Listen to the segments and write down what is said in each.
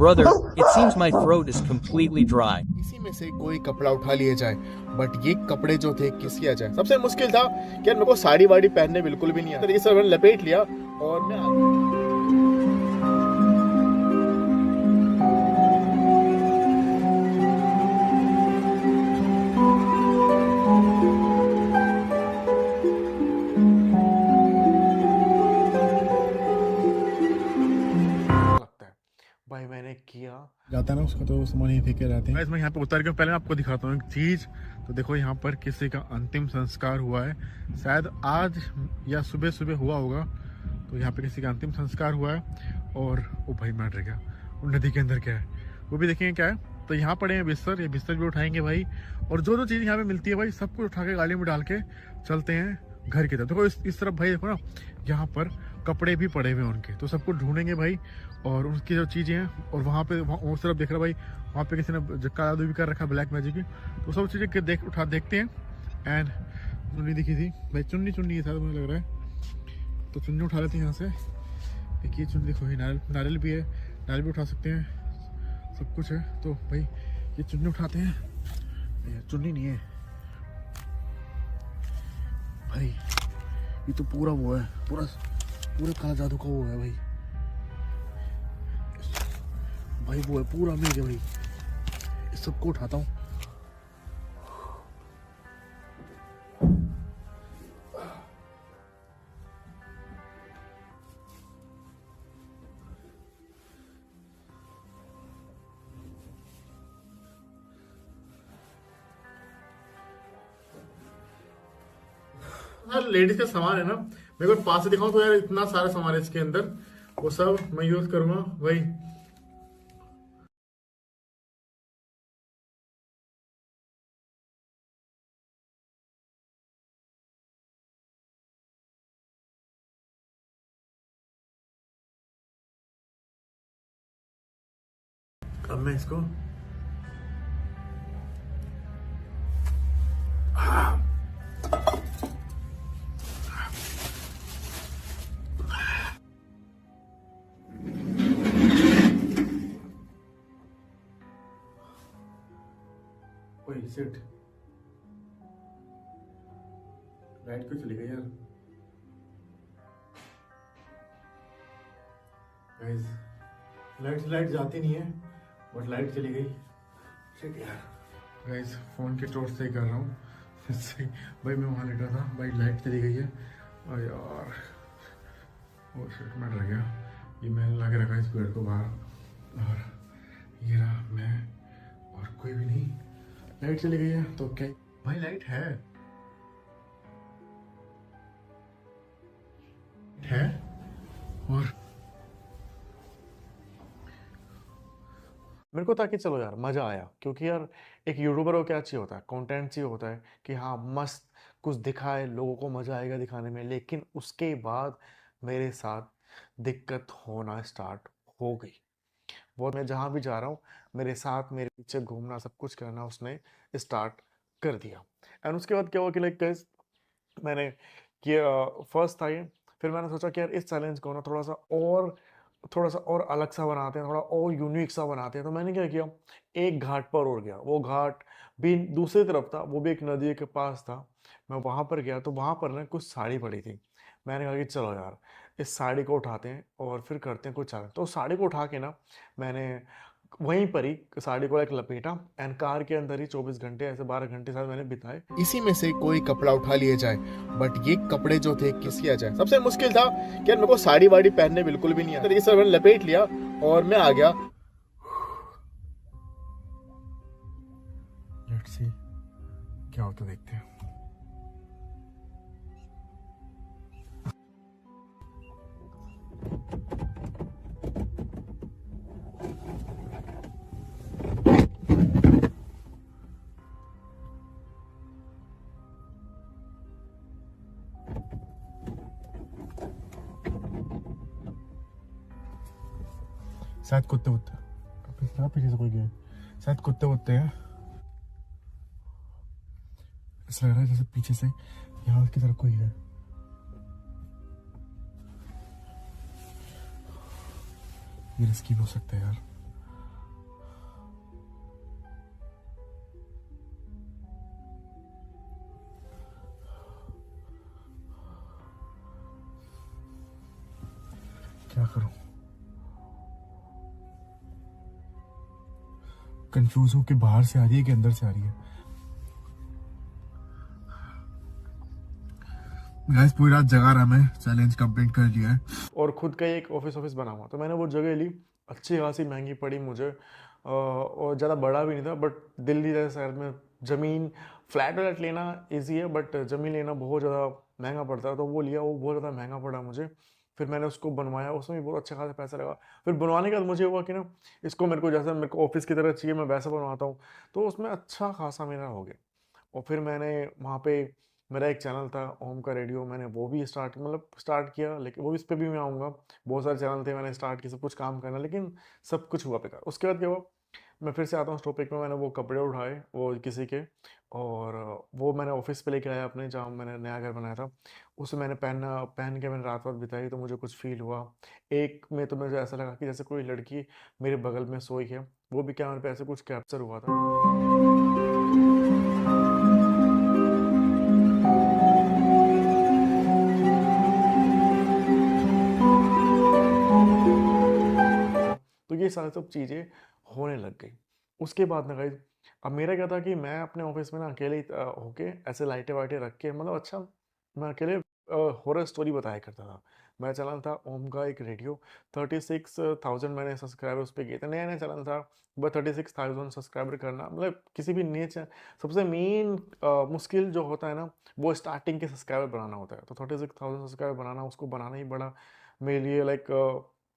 Brother, it seems my throat is completely dry. इसी में से कोई कपड़ा उठा लिए जाए, बट ये कपड़े जो थे किस किया जाए। सबसे मुश्किल था कि यार मेरे को साड़ी वाड़ी पहनने बिल्कुल भी नहीं आता, तरीके से मैंने लपेट लिया और मैं भाई मैंने किया जाता है ना उसका, तो सामान ही फेंके रहते हैं। मैं यहाँ पे उतर के पहले मैं आपको दिखाता हूँ एक चीज। तो देखो यहाँ पर किसी का अंतिम संस्कार हुआ है, शायद आज या सुबह सुबह हुआ होगा। तो यहाँ पे किसी का अंतिम संस्कार हुआ है और वो भाई मर गया। वो नदी के अंदर क्या है वो भी देखेंगे क्या है। तो यहाँ पड़े हैं बिस्तर, ये बिस्तर भी उठाएंगे भाई, और जो जो चीज़ यहाँ पे मिलती है भाई सब कुछ उठा के गाड़ी में डाल के चलते हैं घर की तरफ। देखो इस तरफ भाई देखो ना, यहाँ पर कपड़े भी पड़े हुए हैं उनके, तो सबको ढूंढेंगे भाई और उनकी जो चीज़ें हैं। और वहाँ पे उस तरफ देख रहा भाई, वहाँ पे किसी ने काला भी कर रखा ब्लैक मैजिक की, तो सब चीज़ें देखते हैं। एंड चुन्नी दिखी थी भाई, चुन्नी है शायद मुझे लग रहा है, तो चुन्नी उठा लेते हैं यहाँ से। एक ये चुन्नी देखो, नारियल भी है, नारियल भी उठा सकते हैं, सब कुछ है। तो भाई ये चुन्नी उठाते हैं, चुन्नी नहीं है भाई, ये तो पूरा वो है, पूरा काला जादू का वो है भाई वो है पूरा मेज है भाई। इस सबको उठाता हूँ। लेडीज का सामान है ना, मेरे को पास से दिखाऊं तो यार इतना सारा सामान है इसके अंदर, वो सब मैं यूज करूंगा भाई। अब मैं इसको सिट लाइट क्यों चली गई यार गाइस, लाइट जाती नहीं है बट लाइट चली गई। शिट यार गाइस, फोन के टॉर्च से ही कर रहा हूँ भाई, मैं वहां लेटा था भाई, लाइट चली गई है और यार वो शिट मैं डर गया। ये मैंने ला के रखा इस पेड़ को बाहर, और ये रहा मैं और कोई भी नहीं। लाइट चली गई है तो क्या भाई, लाइट है और मेरे को था कि चलो यार मज़ा आया, क्योंकि यार एक यूट्यूबर को क्या चाहिए होता है, कंटेंट चाहिए होता है कि हाँ मस्त कुछ दिखाए, लोगों को मज़ा आएगा दिखाने में। लेकिन उसके बाद मेरे साथ दिक्कत होना स्टार्ट हो गई। बहुत, मैं जहाँ भी जा रहा हूँ मेरे साथ मेरे पीछे घूमना, सब कुछ करना उसने स्टार्ट कर दिया। एंड उसके बाद क्या हुआ कि लाइक मैंने किया, फर्स्ट था ये। फिर मैंने सोचा कि यार इस चैलेंज को ना थोड़ा सा और अलग सा बनाते हैं, थोड़ा और यूनिक सा बनाते हैं। तो मैंने क्या किया, एक घाट पर और गया। वो घाट भी दूसरी तरफ था, वो भी एक नदी के पास था। मैं वहाँ पर गया तो वहाँ पर ना कुछ साड़ी पड़ी थी। मैंने कहा कि चलो यार इस साड़ी को उठाते हैं और फिर करते हैं कुछ चैलेंज। तो साड़ी को उठा के ना मैंने वहीं पर ही साड़ी को एक लपेटा, एंड कार के अंदर ही 24 घंटे, ऐसे 12 घंटे साथ मैंने बिताए। इसी में से कोई कपड़ा उठा लिए जाए, बट ये कपड़े जो थे किस किया जाए। सबसे मुश्किल था कि यार मेरे को साड़ी वाड़ी पहनने बिल्कुल भी नहीं आता, तरीके से मैंने लपेट लिया और मैं आ गया। लेट्स सी क्या होता देखते हैं। शायद कुत्ते पीछे से कोई गया, शायद कुत्ते हैं। ऐसा लग रहा है जैसे पीछे से यहाँ की तरफ कोई है। ये रिस्की हो सकता है यार, कंफ्यूज हूँ कि बाहर से आ रही है कि अंदर से आ रही है। गाइस पूरी रात जगा रहा मैं, चैलेंज कंप्लीट कर लिया है। और खुद का ही एक ऑफिस बना हुआ, तो मैंने वो जगह ली। अच्छी खासी महंगी पड़ी मुझे, और ज़्यादा बड़ा भी नहीं था, बट दिल्ली जैसे शहर में ज़मीन फ्लैट व्लैट लेना इजी है, बट ज़मीन लेना बहुत ज़्यादा महंगा पड़ता है, तो वो लिया, वो बहुत ज़्यादा महंगा पड़ा मुझे। फिर मैंने उसको बनवाया, उसमें भी बहुत अच्छा खासा पैसा लगा। फिर बनवाने के बाद मुझे हुआ कि ना, इसको मेरे को जैसा मेरे को ऑफिस की तरह चाहिए, मैं वैसा बनवाता हूँ, तो उसमें अच्छा खासा मेरा हो गया। और फिर मैंने वहाँ पे, मेरा एक चैनल था ओम का रेडियो, मैंने वो भी स्टार्ट किया, लेकिन वो इस पे भी मैं आऊँगा। बहुत सारे चैनल थे, मैंने स्टार्ट किया सब कुछ काम करना, लेकिन सब कुछ हुआ बेकार। उसके बाद क्या हुआ, मैं फिर से आता हूँ उस टॉपिक में, मैंने वो कपड़े उठाए वो किसी के, और वो मैंने ऑफिस पे लेके आया अपने, जहाँ मैंने नया घर बनाया था। उसे मैंने पहन के मैंने रात रात बिताई, तो मुझे कुछ फील हुआ। एक में तो मुझे ऐसा लगा कि जैसे कोई लड़की मेरे बगल में सोई है, वो भी कैमरे पे ऐसे कुछ कैप्चर हुआ था। तो ये सारी सब चीज़ें होने लग गई। उसके बाद ना गाइस, अब मेरा क्या था कि मैं अपने ऑफिस में ना अकेले ही होके ऐसे लाइटें वाइटें रख के, मतलब अच्छा, मैं अकेले हॉरर स्टोरी बताया करता था। मेरा चैनल था ओम का एक रेडियो। 36,000 मैंने सब्सक्राइबर उस पे किए थे, नया नया चैनल था। बट 36,000 सब्सक्राइबर करना, मतलब किसी भी नए सबसे मेन मुश्किल जो होता है ना, वो स्टार्टिंग के सब्सक्राइबर बनाना होता है। तो 36,000 सब्सक्राइबर बनाना, उसको बनाना ही बड़ा मेरे लिए लाइक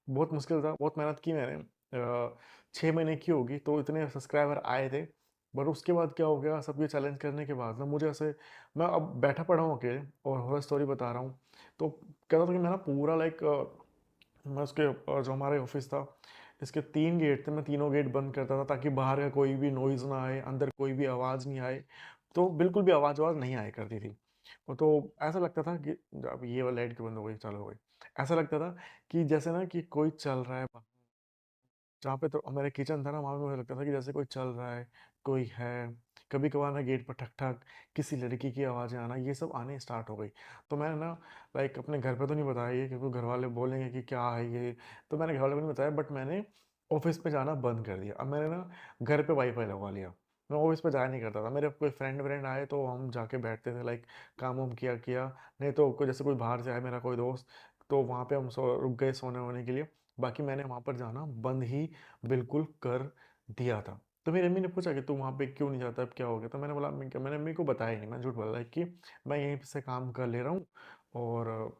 बहुत मुश्किल था। बहुत मेहनत की मैंने, 6 महीने की होगी, तो इतने सब्सक्राइबर आए थे। बट उसके बाद क्या हो गया, सब ये चैलेंज करने के बाद ना मुझे ऐसे, मैं अब बैठा पड़ा हूँ अकेले और हॉरर स्टोरी बता रहा हूँ, तो कहता था कि मैं ना पूरा लाइक, मैं उसके जो हमारे ऑफिस था, इसके 3 गेट थे, मैं तीनों गेट बंद करता था ताकि बाहर का कोई भी नॉइज़ ना आए, अंदर कोई भी आवाज़ नहीं आए। तो बिल्कुल भी आवाज़ आवाज़ नहीं आया करती थी। वो तो ऐसा लगता था कि, अब ये वाला लाइट क्यों बंद हो गई, चालू हो गई। ऐसा लगता था कि जैसे ना कि कोई चल रहा है, जहाँ पे तो मेरा किचन था ना, वहाँ पे मुझे लगता था कि जैसे कोई चल रहा है, कोई है। कभी कभार ना गेट पर ठक ठक किसी लड़की की आवाज़ें आना, ये सब आने स्टार्ट हो गई। तो मैंने ना लाइक अपने घर पे तो नहीं बताया ये, क्योंकि घर वाले बोलेंगे कि क्या है ये। तो मैंने घर वाले को नहीं बताया, बट मैंने ऑफिस में जाना बंद कर दिया। अब मैंने ना घर पे वाईफाई लगवा लिया। मैं ऑफिस पे जाया नहीं करता था। मेरे कोई फ्रेंड व्रेंड आए तो हम जाके बैठते थे, लाइक काम वाम किया किया। नहीं तो कोई, जैसे कोई बाहर से आया मेरा कोई दोस्त, तो वहाँ पे हम रुक गए सोने वोने के लिए। बाकी मैंने वहाँ पर जाना बंद ही बिल्कुल कर दिया था। तो मेरी अम्मी ने पूछा कि तू वहाँ पे क्यों नहीं जाता, अब क्या हो गया? तो मैंने बोला, मैंने अम्मी को बताया ही नहीं, मैं झूठ बोला कि मैं यहीं से काम कर ले रहा हूँ, और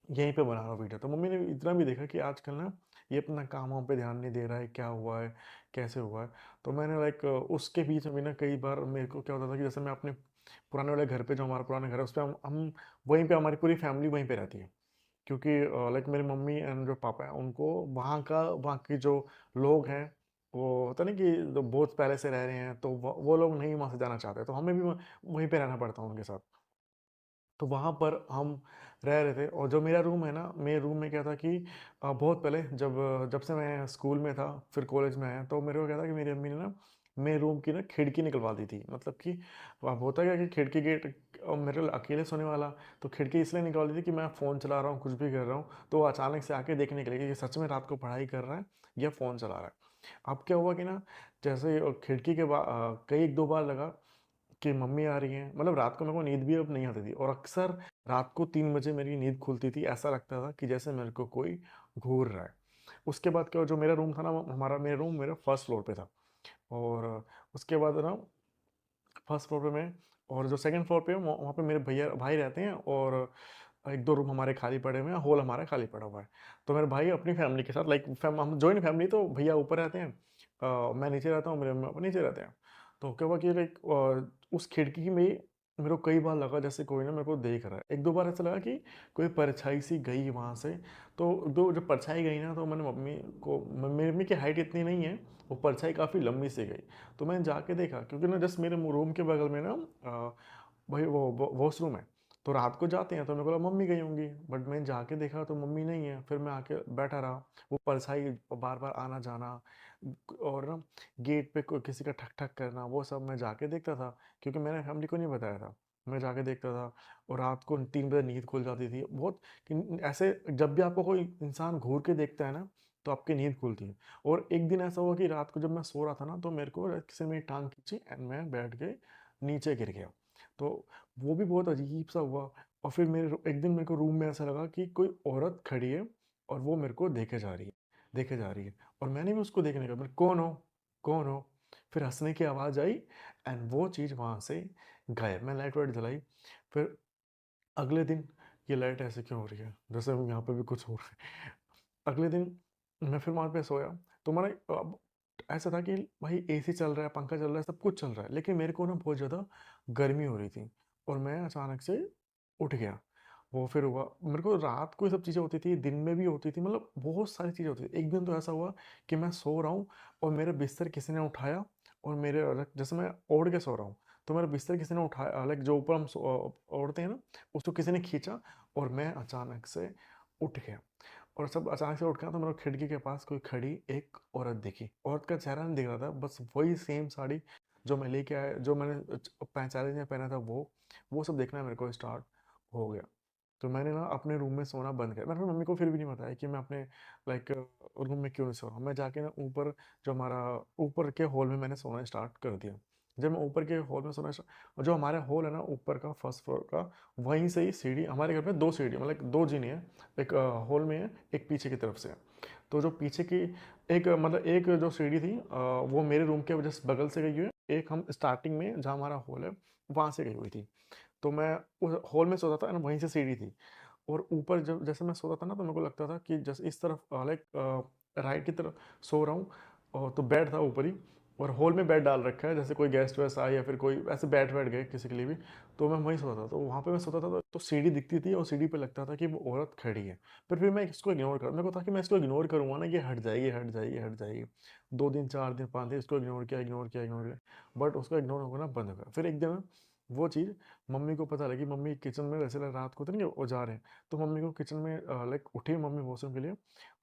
यहीं पे बना रहा हूँ वीडियो। तो मम्मी ने इतना भी देखा कि आजकल ना ये अपना काम वाम पे ध्यान नहीं दे रहा है, क्या हुआ है, कैसे हुआ है। तो मैंने लाइक उसके बीच में ना कई बार मेरे को क्या होता था कि जैसे मैं अपने पुराने वाले घर पे, जो हमारा पुराना घर है, उस पर हम वहीं पे, हमारी पूरी फैमिली वहीं पे रहती है। क्योंकि लाइक मेरी मम्मी एंड जो पापा हैं, उनको वहाँ के जो लोग हैं, वो होता नहीं कि जो बहुत पहले से रह रहे हैं, तो वो लोग नहीं वहाँ से जाना चाहते, तो हमें भी वहीं पे रहना पड़ता है उनके साथ। तो वहाँ पर हम रह रहे थे। और जो मेरा रूम है ना, मेरे रूम में क्या था कि बहुत पहले, जब जब से मैं स्कूल में था, फिर कॉलेज में आया, तो मेरे को क्या था कि मेरी अम्मी ने ना मेरे रूम की ना खिड़की निकलवा दी थी। मतलब कि अब होता क्या कि खिड़की गेट, मेरे अकेले सोने वाला, तो खिड़की इसलिए निकाल दी थी कि मैं फ़ोन चला रहा हूँ, कुछ भी कर रहा हूँ, तो वो अचानक से आके देखने के लिए कि सच में रात को पढ़ाई कर रहा है या फ़ोन चला रहा है। अब क्या हुआ कि ना, जैसे खिड़की के कई एक दो बार लगा कि मम्मी आ रही हैं, मतलब रात को मेरे को नींद भी अब नहीं आती थी, और अक्सर रात को 3 बजे मेरी नींद खुलती थी। ऐसा लगता था कि जैसे मेरे को कोई घूर रहा है। उसके बाद क्या, जो मेरा रूम था ना, मेरा रूम मेरा फर्स्ट फ्लोर पे था। और उसके बाद ना फर्स्ट फ्लोर पे मैं, और जो सेकंड फ्लोर पे वहाँ पे मेरे भैया भाई रहते हैं, और एक दो रूम हमारे खाली पड़े हुए हैं, हॉल हमारा खाली पड़ा हुआ है। तो मेरे भाई अपनी फैमिली के साथ, लाइक हम जॉइंट फैमिली, तो भैया ऊपर रहते हैं, मैं नीचे रहता हूँ, मेरे मम्मी पापा नीचे रहते हैं। तो क्या हुआ कि लाइक उस खिड़की में मेरे को कई बार लगा जैसे कोई ना मेरे को देख रहा है। एक दो बार ऐसा लगा कि कोई परछाई सी गई वहाँ से। तो दो जब परछाई गई ना, तो मैंने मम्मी को, मेरी मम्मी की हाइट इतनी नहीं है, वो परछाई काफ़ी लंबी सी गई। तो मैंने जाके देखा, क्योंकि ना जस्ट मेरे रूम के बगल में ना भाई वो वॉशरूम है। तो रात को जाते हैं, तो मेरे को लगा मम्मी गई होंगी, बट मैं जाके देखा तो मम्मी नहीं है। फिर मैं आके बैठा रहा, वो परछाई बार बार आना जाना, और ना गेट पे कोई किसी का ठक ठक करना, वो सब मैं जाके देखता था, क्योंकि मैंने फैमिली को नहीं बताया था। मैं जाके देखता था, और रात को 3 बजे नींद खुल जाती थी बहुत। ऐसे जब भी आपको कोई इंसान घूर के देखता है ना, तो आपकी नींद खुलती है। और एक दिन ऐसा हुआ कि रात को जब मैं सो रहा था ना, तो मेरे को किसी ने मेरी टांग खींची एंड मैं बैठ के नीचे गिर गया। तो वो भी बहुत अजीब सा हुआ। और फिर एक दिन मेरे को रूम में ऐसा लगा कि कोई औरत खड़ी है और वो मेरे को देखे जा रही है। और मैंने भी उसको देखने का, मैं कौन हो, कौन हो। फिर हंसने की आवाज़ आई एंड वो चीज़ वहाँ से गायब। मैं लाइट वाइट जलाई। फिर अगले दिन, ये लाइट ऐसे क्यों हो रही है, जैसे यहाँ पे भी कुछ हो रहा है। अगले दिन मैं फिर वहाँ पे सोया। तो मैंने अब ऐसा था कि भाई एसी चल रहा है, पंखा चल रहा है, सब कुछ चल रहा है, लेकिन मेरे को ना बहुत ज़्यादा गर्मी हो रही थी और मैं अचानक से उठ गया। वो फिर हुआ, मेरे को रात को ये सब चीज़ें होती थी, दिन में भी होती थी, मतलब बहुत सारी चीज़ें होती थी। एक दिन तो ऐसा हुआ कि मैं सो रहा हूँ और मेरा बिस्तर किसी ने उठाया और मेरे जैसे मैं ओढ़ के सो रहा हूँ, तो मेरा बिस्तर किसी ने उठाया, लाइक जो ऊपर हम ओढ़ते हैं ना, उसको किसी ने खींचा और मैं अचानक से उठ गया। और सब अचानक से उठ गया तो मेरे को खिड़की के पास कोई खड़ी एक औरत दिखी। औरत का चेहरा नहीं दिख रहा था, बस वही सेम साड़ी जो मैं लेके आया, जो मैंने चैलेंज में पहना था, वो सब देखना मेरे को स्टार्ट हो गया। तो मैंने ना अपने रूम में सोना बंद किया। मैंने अपनी मम्मी को फिर भी नहीं बताया कि मैं अपने लाइक रूम में क्यों नहीं सो रहा हूँ। मैं जाके ना ऊपर, जो हमारा ऊपर के हॉल में मैंने सोना स्टार्ट कर दिया। जब मैं ऊपर के हॉल में सोना और जो हमारा हॉल है ना ऊपर का, फर्स्ट फ्लोर का, वहीं से ही सीढ़ी, हमारे घर में दो सीढ़ी, मतलब दो जीने हैं। एक हॉल में है, एक पीछे की तरफ से है। तो जो पीछे की एक मतलब एक जो सीढ़ी थी वो मेरे रूम के जस्ट बगल से गई हुई है। एक हम स्टार्टिंग में जहाँ हमारा हॉल है वहाँ से गई हुई थी। तो मैं उस हॉल में सोता था ना, वहीं से सीढ़ी थी। और ऊपर जब जैसे मैं सोता था ना, तो मेरे को लगता था कि जैसे इस तरफ लाइक राइट की तरफ सो रहा हूँ। और तो बेड था ऊपर ही, और हॉल में बेड डाल रखा है, जैसे कोई गेस्ट वेस्ट आए या फिर कोई ऐसे बैठ गए किसी के लिए भी, तो मैं वहीं सोता था। तो वहाँ पे मैं सोता था तो सीढ़ी दिखती थी और सीढ़ी पे लगता था कि वो औरत खड़ी है। फिर मैं इसको इग्नोर कर, मेरे को था कि मैं इसको इग्नोर करूँगा ना, ये हट जाएगी, हट जाएगी, हट जाएगी। 2 दिन, 4 दिन, 5 दिन इसको इग्नोर किया, इग्नोर किया, इग्नोर किया, बट उसका इग्नोर होना बंद हो गया। फिर एक दिन वो चीज़ मम्मी को पता लगी। मम्मी किचन में, वैसे रात को तो नहीं वो जा रहे हैं, तो मम्मी को किचन में लाइक उठी मम्मी वॉशरूम के लिए,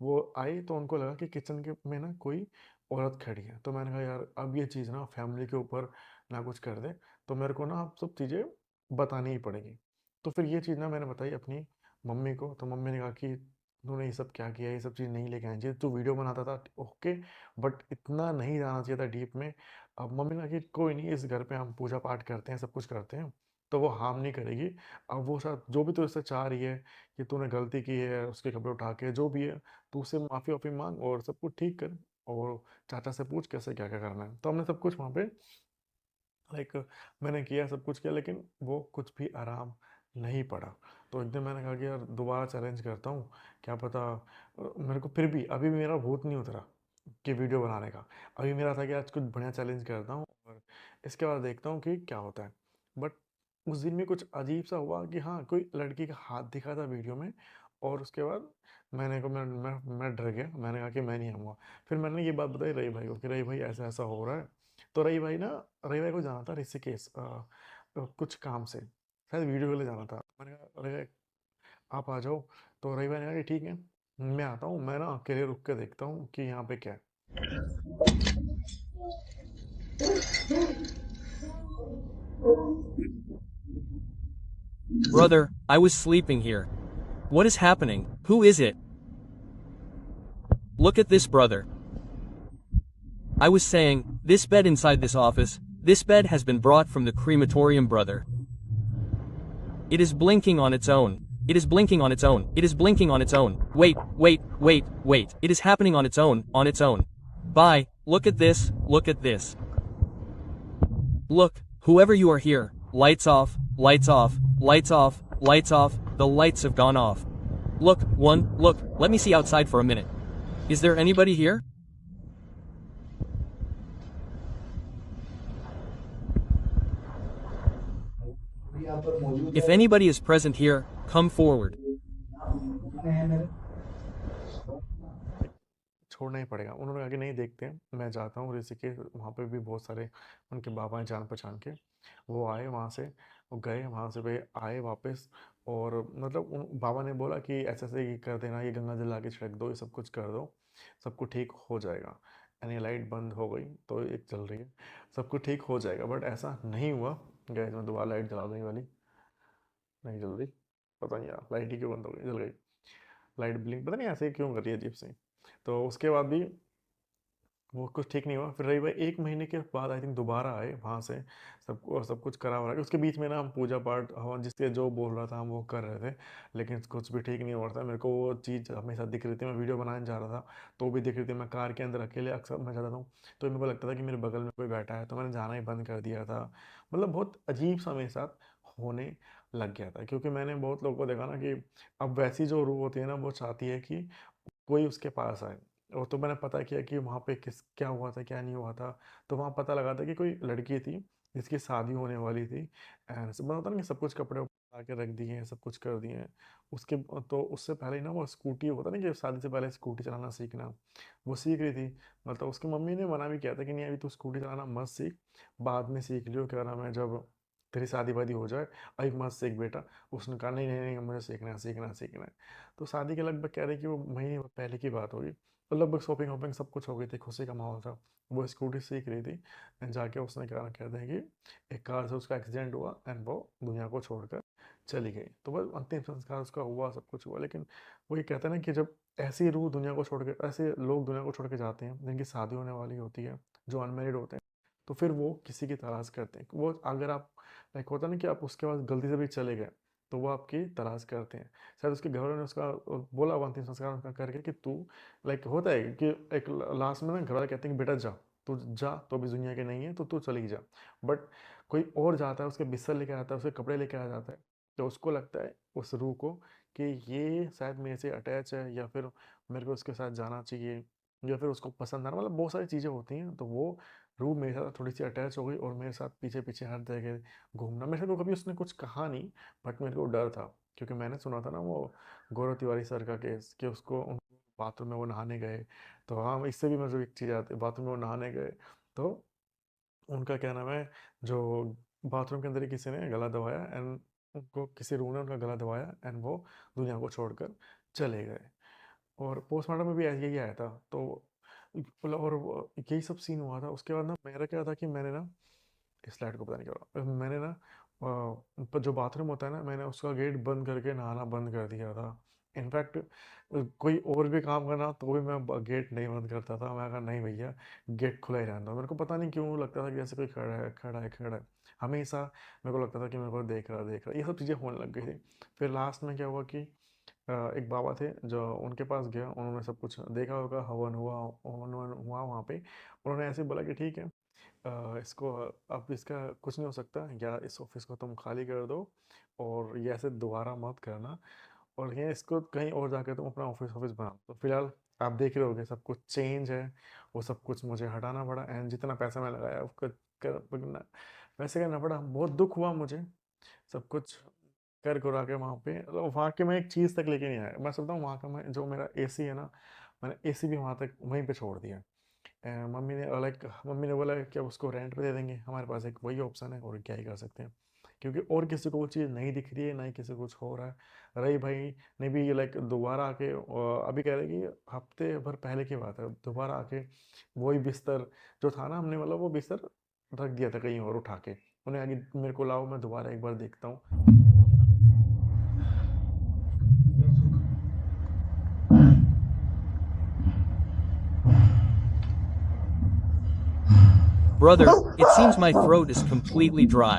वो आई तो उनको लगा कि किचन के में ना कोई औरत खड़ी है। तो मैंने कहा यार अब ये चीज़ ना फैमिली के ऊपर ना कुछ कर दे, तो मेरे को ना अब सब चीज़ें बतानी ही पड़ेगी। तो फिर ये चीज़ ना मैंने बताई अपनी मम्मी को। तो मम्मी ने कहा कि तूने ये सब क्या किया, ये सब चीज़ नहीं लेके आनी चाहिए, तू वीडियो बनाता था ओके, बट इतना नहीं जाना चाहिए था डीप में। अब मम्मी ने कहा कि कोई नहीं, इस घर पे हम पूजा पाठ करते हैं, सब कुछ करते हैं, तो वो हार्म नहीं करेगी। अब वो शायद जो भी तू इससे चाह रही है कि तूने गलती की है, उसके कपड़े उठा के जो भी है, तू उससे माफ़ी वाफ़ी मांग और सब कुछ ठीक कर, और चाचा से पूछ कैसे क्या क्या करना है। तो हमने सब कुछ वहाँ पे लाइक मैंने किया, सब कुछ किया, लेकिन वो कुछ भी आराम नहीं पड़ा। तो एक दिन मैंने कहा कि यार दोबारा चैलेंज करता हूँ, क्या पता मेरे को फिर भी अभी भी मेरा भूत नहीं उतरा कि वीडियो बनाने का। अभी मेरा था कि आज कुछ बढ़िया चैलेंज करता हूँ और इसके बाद देखता हूँ कि क्या होता है। बट उस दिन भी कुछ अजीब सा हुआ कि हाँ, कोई लड़की का हाथ दिखा था वीडियो में, और उसके बाद मैं डर गया। मैंने कहा कि मैं नहीं आऊँगा। फिर मैंने ये बात बताई रही भाई को कि रही भाई ऐसा ऐसा हो रहा है। तो रही भाई को जाना था ऋषिकेश कुछ काम से, शायद वीडियो के लिए जाना था। मैंने कहा रही भाई आप आ जाओ। तो रही भाई ने कहा कि ठीक है, मैं आता हूँ, मैं ना अकेले रुक के देखता हूँ कि यहाँ पे क्या है। Brother, I was sleeping here. What is happening? Who is it? Look at this, brother. I was saying, this bed inside this office, this bed has been brought from the crematorium, brother. It is blinking on its own. It is blinking on its own. It is blinking on its own. Wait, wait, wait, wait. It is happening on its own, on its own. Bye, look at this, look at this. Look, whoever you are here, lights off, lights off, lights off, lights off, the lights have gone off. Look, look, let me see outside for a minute. Is there anybody here? If anybody is present here, come forward. छोड़ना ही पड़ेगा। उन्होंने कहा कि नहीं देखते हैं, मैं जाता हूँ ऋषिकेश, वहाँ पे भी बहुत सारे उनके बाबा हैं जान पहचान के। वो आए वहाँ से, वो गए वहाँ से, वे आए वापस, और मतलब उन बाबा ने बोला कि ऐसे ऐसे ये कर देना, ये गंगा जल आके छिड़क दो, ये सब कुछ कर दो, सब कुछ ठीक हो जाएगा। यानी ये लाइट बंद हो गई तो एक चल रही है, सब कुछ ठीक हो जाएगा, बट ऐसा नहीं हुआ। गैस में दोबारा लाइट जला देने वाली, नहीं जल रही, पता नहीं यार लाइट ही क्यों बंद हो गई, जल गई लाइट, ब्लिंक पता नहीं ऐसे ही क्यों कर रही है अजीब से। तो उसके बाद भी वो कुछ ठीक नहीं हुआ। फिर रही भाई 1 महीने के बाद आई थिंक दोबारा आए वहाँ से, सब कुछ करा वरा के उसके बीच में ना हम पूजा पाठ हवन जिसके जो बोल रहा था हम वो कर रहे थे, लेकिन कुछ भी ठीक नहीं हो रहा था। मेरे को वो चीज़ हमेशा दिख रही थी, मैं वीडियो बनाने जा रहा था तो भी दिख रही थी। मैं कार के अंदर अकेले अक्सर मैं जाता था, तो मेरे को लगता था कि मेरे बगल में कोई बैठा है, तो मैंने जाना ही बंद कर दिया था। मतलब बहुत अजीब सा मेरे साथ होने लग गया था, क्योंकि मैंने बहुत लोगों को देखा ना कि अब वैसी जो रूह होती है ना वो चाहती है कि कोई उसके पास आए। और तो मैंने पता किया कि वहाँ पे किस क्या हुआ था क्या नहीं हुआ था। तो वहाँ पता लगा था कि कोई लड़की थी जिसकी शादी होने वाली थी, एंड सब होता ना कि सब कुछ कपड़े ला के रख दिए हैं, सब कुछ कर दिए हैं उसके। तो उससे पहले ही ना वो स्कूटी होता ना कि शादी से पहले स्कूटी चलाना सीखना, वो सीख रही थी। मतलब उसकी मम्मी ने मना भी किया था कि नहीं अभी तू स्कूटी चलाना मत सीख, बाद में सीख लियो, क्या नाम है, जब तेरी शादी वादी हो जाए, अभी मत सीख बेटा। उसने कहा नहीं नहीं नहीं मुझे सीखना है सीखना है सीखना है। तो शादी के लगभग कह रहे कि वो महीने पहले की बात होगी, तो लगभग शॉपिंग वॉपिंग सब कुछ हो गई थी, खुशी का माहौल था। वो स्कूटी सीख रही थी एंड जाके उसने क्या कहते हैं कि एक कार से उसका एक्सीडेंट हुआ एंड वो दुनिया को छोड़कर चली गई। तो बस अंतिम संस्कार उसका हुआ, सब कुछ हुआ। लेकिन वो ये कहते हैं ना कि जब ऐसी रूह दुनिया को छोड़ के, ऐसे लोग दुनिया को छोड़ के जाते हैं जिनकी शादी होने वाली होती है, जो अनमेरिड होते हैं, तो फिर वो किसी की तलाश करते हैं। वो अगर आप लाइक होता है ना कि आप उसके पास गलती से भी चले गए, तो वो आपकी तलाश करते हैं। शायद उसके घर वालों ने उसका बोला हुआ अंतिम संस्कार उसका करके कि तू लाइक होता है कि एक लास्ट में ना घर वाले कहते हैं कि बेटा जा, तू जा, तो अभी दुनिया के नहीं है तो तू चली जा। बट कोई और जाता है, उसके बिस्तर लेके आता है, उसके कपड़े लेके आ जाता है, तो उसको लगता है उस रूह को कि ये शायद मेरे से अटैच है, या फिर मेरे को उसके साथ जाना चाहिए, या फिर उसको पसंद आना, मतलब बहुत सारी चीज़ें होती हैं। तो वो रूह मेरे साथ थोड़ी सी अटैच हो गई और मेरे साथ पीछे पीछे हर जगह घूमना। मेरे को कभी उसने कुछ कहा नहीं, बट मेरे को डर था, क्योंकि मैंने सुना था ना वो गौरव तिवारी सर का केस कि उसको बाथरूम में वो नहाने गए। तो हाँ, इससे भी मुझे एक चीज़ आती है, बाथरूम में वो नहाने गए तो उनका क्या नाम है, जो बाथरूम के अंदर ही किसी ने गला दबाया एंड उनको किसी रूह ने उनका गला दबाया एंड वो दुनिया को छोड़कर चले गए। और पोस्टमार्टम में भी ऐसे यही आया था। तो मतलब और यही सब सीन हुआ था। उसके बाद ना मेरा क्या था कि मैंने ना इस लाइट को पता नहीं क्या हुआ, मैंने ना जो बाथरूम होता है ना, मैंने उसका गेट बंद करके नहाना बंद कर दिया था। इनफैक्ट कोई और भी काम करना तो भी मैं गेट नहीं बंद करता था। मैं कहा नहीं भैया, गेट खुला ही रहने दो। मेरे को पता नहीं क्यों लगता था कि जैसे कोई खड़ा है खड़ा है खड़ा है, हमेशा मेरे को लगता था कि मेरे को देख रहा, ये सब चीज़ें होने लग गई थी। फिर लास्ट में क्या हुआ कि एक बाबा थे जो उनके पास गया, उन्होंने सब कुछ देखा होगा, हवन ववन हुआ वहाँ पे। उन्होंने ऐसे बोला कि ठीक है, इसको अब इसका कुछ नहीं हो सकता, या इस ऑफिस को तुम खाली कर दो और ये ऐसे दोबारा मत करना, और ये इसको कहीं और जाकर तुम अपना ऑफिस ऑफिस बनाओ। तो फिलहाल आप देख रहे होगे सब कुछ चेंज है, वो सब कुछ मुझे हटाना पड़ा एंड जितना पैसा मैं लगाया उसका वैसे करना पड़ा। बहुत दुख हुआ मुझे, सब कुछ कर करा के वहाँ पे। तो वहाँ के मैं एक चीज़ तक लेके नहीं आया। मैं सोचता हूँ वहाँ का मैं जो मेरा एसी है ना, मैंने एसी भी वहाँ तक वहीं पे छोड़ दिया। मम्मी ने लाइक मम्मी ने बोला कि अब उसको रेंट पे दे देंगे, हमारे पास एक वही ऑप्शन है और क्या ही कर सकते हैं, क्योंकि और किसी को वो चीज़ नहीं दिख रही है, ना ही किसी को कुछ हो रहा है। रही भाई ने भी लाइक दोबारा आके अभी कह रहे कि हफ्ते भर पहले की बात है, दोबारा आके वही बिस्तर जो था ना, हमने मतलब वो बिस्तर रख दिया था कहीं और उठा के। उन्हें आगे मेरे को लाओ मैं दोबारा एक बार देखता हूँ। Brother, it seems my throat is completely dry.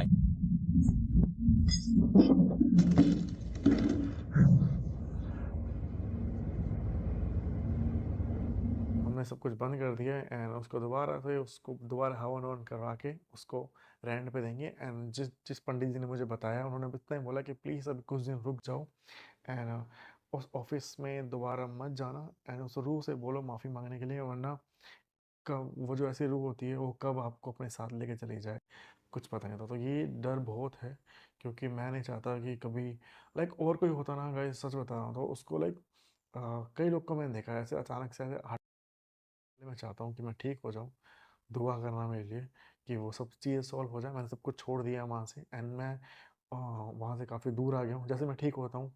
हमने सब कुछ बंद कर दिया एंड उसको दोबारा से उसको दोबारा हवन ववन करवा के उसको रेंट पे देंगे। एंड जिस जिस पंडित जी ने मुझे बताया उन्होंने बस इतना ही बोला कि प्लीज़ अभी कुछ दिन रुक जाओ एंड उस ऑफिस में दोबारा मत जाना, एंड उस रूह से बोलो माफ़ी मांगने के लिए, वरना कब वो जो ऐसी रूह होती है वो कब आपको अपने साथ लेके चली जाए कुछ पता नहीं था। तो ये डर बहुत है, क्योंकि मैं नहीं चाहता कि कभी लाइक और कोई होता ना गाइस, सच बता रहा हूँ, तो उसको लाइक कई लोग को मैंने देखा है ऐसे अचानक से ऐसे मैं चाहता हूँ कि मैं ठीक हो जाऊँ। दुआ करना मेरे लिए कि वो सब चीज़ें सॉल्व हो जाए। मैंने सब कुछ छोड़ दिया वहाँ से एंड मैं वहाँ से काफ़ी दूर आ गया हूँ। जैसे मैं ठीक होता हूँ,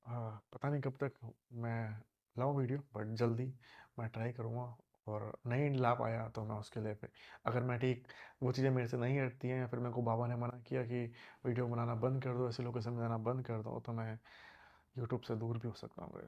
पता नहीं कब तक मैं लाऊँ वीडियो, बट जल्दी मैं ट्राई करूँगा। और नहीं ला पाया तो मैं उसके लिए फिर अगर मैं ठीक, वो चीज़ें मेरे से नहीं हटती हैं, या फिर मेरे को बाबा ने मना किया कि वीडियो बनाना बंद कर दो, ऐसे लोगों के सामने जाना बंद कर दो, तो मैं यूट्यूब से दूर भी हो सकता हूँ।